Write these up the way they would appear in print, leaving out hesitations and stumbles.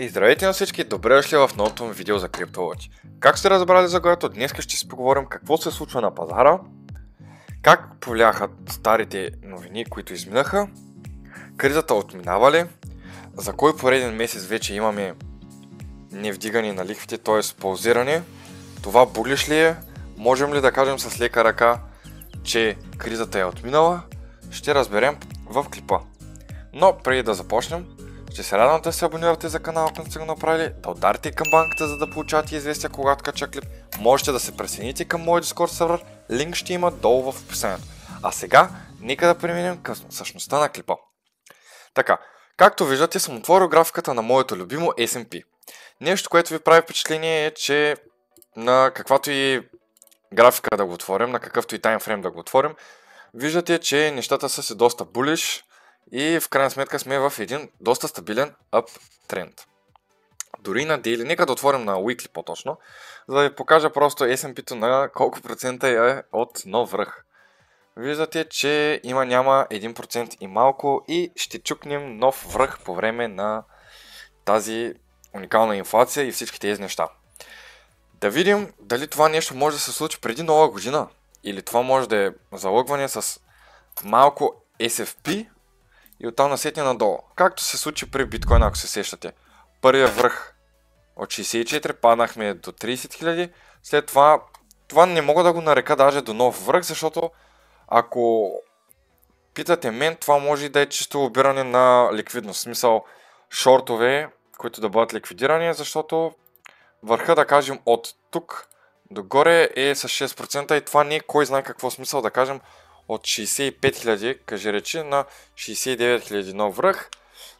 И здравейте на всички, добре дошли в новото ми видео за CryptoWatch. Как сте разбрали заглавието, днес ще си поговорим какво се случва на пазара, как повлияха старите новини, които изминаха, кризата отминава ли, за кой пореден месец вече имаме невдигане на лихвите, т.е. паузиране, това булиш ли е, можем ли да кажем с лека ръка, че кризата е отминала, ще разберем в клипа. Но преди да започнем, ще се радвам да се абонирате за канала, ако не сте го направили, да ударите камбанката, за да получавате известия когато кача клип. Можете да се присъедините към моят Discord сервер, линк ще има долу в описанието. А сега, нека да преминем към същността на клипа. Така, както виждате, съм отворил графиката на моето любимо S&P. Нещо, което ви прави впечатление е, че на каквато и графика да го отворим, на какъвто и таймфрейм да го отворим, виждате, че нещата са си доста булиш и в крайна сметка сме в един доста стабилен uptrend. Дори на daily, нека да отворим на weekly по-точно, за да ви покажа просто S&P-то на колко процента е от нов връх. Виждате, че няма 1% и малко и ще чукнем нов връх по време на тази уникална инфлация и всички тези неща. Да видим дали това нещо може да се случи преди нова година или това може да е залъгване с малко SFP и оттам насетне надолу. Както се случи при биткоин, ако се сещате. Първия връх от 64 паднахме до 30 000. След това не мога да го нарека даже до нов връх, защото ако питате мен, това може да е чисто обиране на ликвидност. В смисъл шортове, които да бъдат ликвидирани, защото върха, да кажем, от тук догоре е с 6% и това не е кой знае какво смисъл, да кажем, от 65 000, кажи речи, на 69 000 нов връх.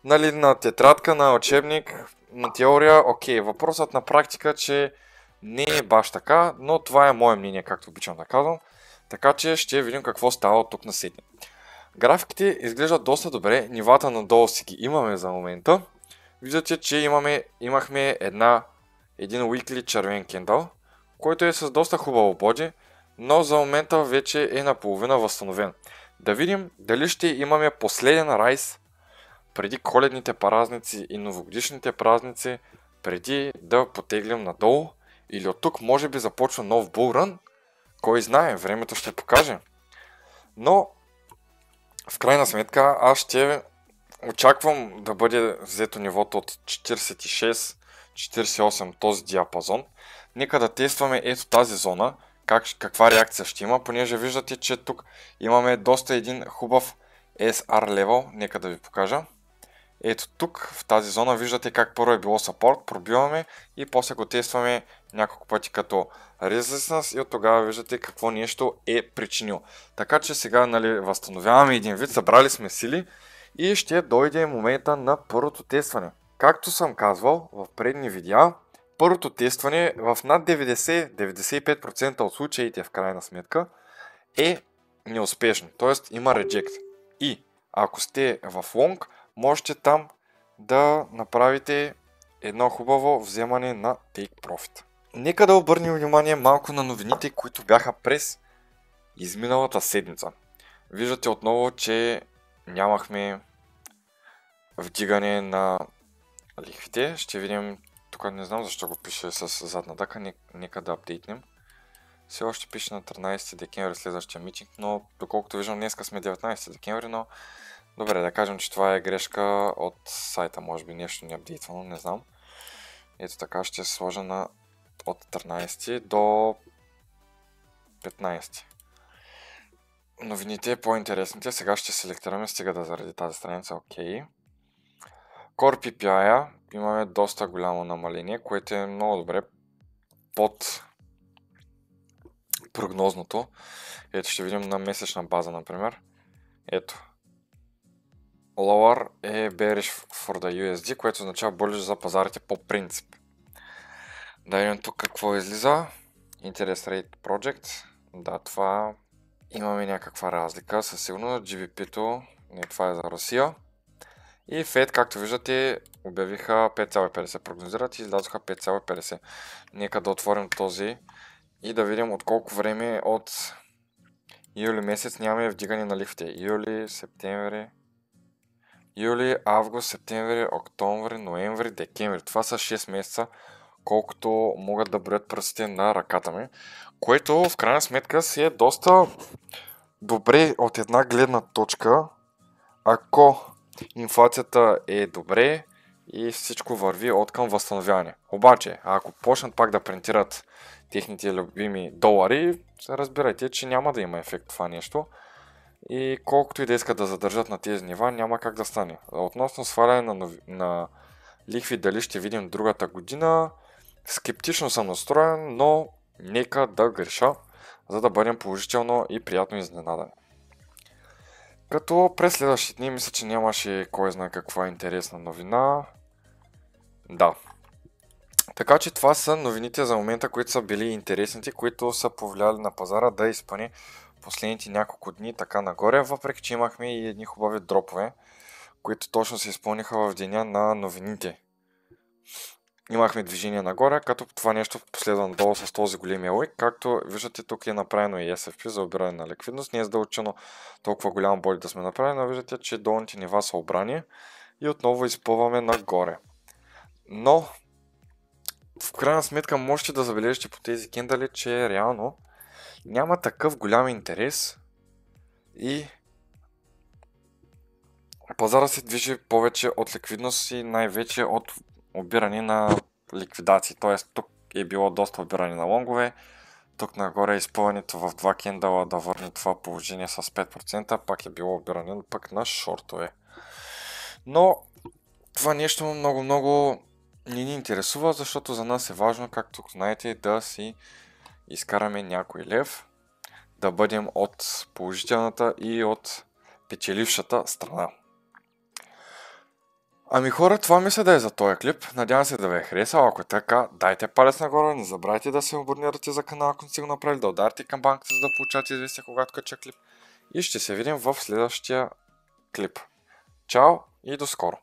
Нали, на тетрадка, на учебник, на теория, окей. Въпросът на практика, че не е баш така, но това е мое мнение, както обичам да казвам. Така че ще видим какво става от тук на сетне. Графиките изглеждат доста добре, нивата надолу си ги имаме за момента. Виждате, че имахме един weekly червен кендъл, който е с доста хубаво боди, но за момента вече е наполовина възстановен. Да видим дали ще имаме последен райс преди коледните празници и новогодишните празници, преди да потеглим надолу, или от тук може би започва нов булран, кой знае, времето ще покаже. Но в крайна сметка аз ще очаквам да бъде взето нивото от 46-48, този диапазон. Нека да тестваме ето тази зона, каква реакция ще има, понеже виждате, че тук имаме доста един хубав SR level, нека да ви покажа. Ето тук, в тази зона, виждате как първо е било support, пробиваме и после го тестваме няколко пъти като resistance и от тогава виждате какво нещо е причинил. Така че сега възстановяваме един вид, събрали сме сили и ще дойде момента на първото тестване. Както съм казвал в предни видеа, първото тестване в над 90-95% от случаите в крайна сметка е неуспешно, т.е. има reject. И ако сте в лонг, можете там да направите едно хубаво вземане на take profit. Нека да обърнем внимание малко на новините, които бяха през изминалата седмица. Виждате отново, че нямахме вдигане на лихвите. Ще видим, тук не знам защо го пише с задна дъка, нека да апдейтнем. Все още пише на 13 декември следващия митинг, но доколкото виждам днеска сме 19 декември, но добре, да кажем, че това е грешка от сайта, може би нещо не е апдейтвано, не знам. Ето така ще се сложа от 13 до 15. Новините по-интересните, сега ще селектираме, стига да заради тази страница, окей. Core PPI имаме доста голямо намаление, което е много добре под прогнозното. Ето ще видим на месечна база, например. Ето. Lower е bearish for the USD, което означава bullish за пазарите по принцип. Да видим тук какво излиза. Interest Rate Project. Да, това имаме някаква разлика. Със сигурност GBP-то, не, това е за Русия. И Fed, както виждате, обявиха 5,50. Прогнозират и излязоха 5,50. Нека да отворим този и да видим от колко време от юли месец нямаме вдигане на лихвите. Юли, септември, юли, август, септември, октомври, ноември, декември. Това са 6 месеца, колкото могат да броят пръстите на ръката ми, което в крайна сметка си е доста добре от една гледна точка, ако инфлацията е добре и всичко върви от към възстановяване. Обаче, ако почнат пак да принтират техните любими долари, разбирайте, че няма да има ефект това нещо. И колкото и да искат да задържат на тези нива, няма как да стане. Относно сваляне на лихви, дали ще видим другата година, скептично съм настроен, но нека да греша, за да бъдем положително и приятно изненадани. Като през следващите дни мисля, че нямаше кой знае каква интересна новина. Да. Така че това са новините за момента, които са били интересните, които са повлияли на пазара да изпъне последните няколко дни така нагоре, въпреки че имахме и едни хубави дропове, които точно се изпълниха в деня на новините. Имахме движение нагоре, като това нещо последва надолу с този големия лойк. Както виждате, тук е направено и SFP за обиране на ликвидност. Не е задължително толкова голям боли да сме направили, но виждате, че долните нива са обрани и отново изпълваме нагоре. Но в крайна сметка можете да забележите по тези кендали, че реално няма такъв голям интерес и пазара се движи повече от ликвидност и най-вече от обиране на ликвидации. Т.е. тук е било доста обиране на лонгове, тук нагоре е изпълнението в два кендала да върне това положение с 5%, пак е било обиране пък на шортове. Но това нещо много не ни интересува, защото за нас е важно, както знаете, да си изкараме някой лев, да бъдем от положителната и от печелившата страна. Ами хора, това мисля да е за този клип. Надявам се да ви е харесал. Ако е така, дайте палец нагоре, не забравяйте да се абонирате за канала, ако не сте го направили, да ударите камбанката, за да получавате известие, когато кача клип. И ще се видим в следващия клип. Чао и до скоро!